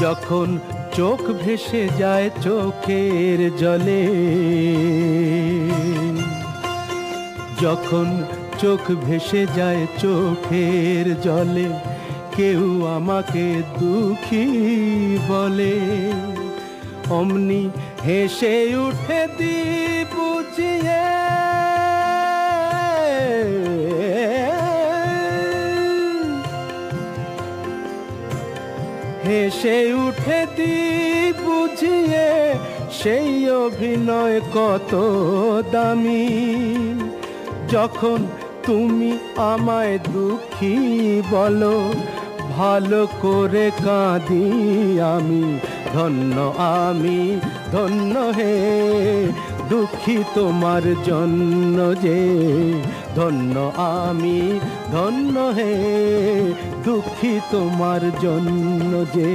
যখন চোখ ভেসে যায় চোখের জলে, যখন চোখ ভেসে যায় চোখের জলে, কেউ আমাকে দুঃখী বলে, অমনি হেসে উঠে দিই বুঝিয়ে, হেসে উঠে দিই বুঝিয়ে, সেই অভিনয় কত দামি। যখন তুমি আমায় দুঃখী বলো, ভালো করে কাঁদি আমি, ধন্য আমি ধন্য হে, দুঃখী তোমার জন্য যে, ধন্য আমি ধন্য হে, দুঃখী তোমার জন্য যে।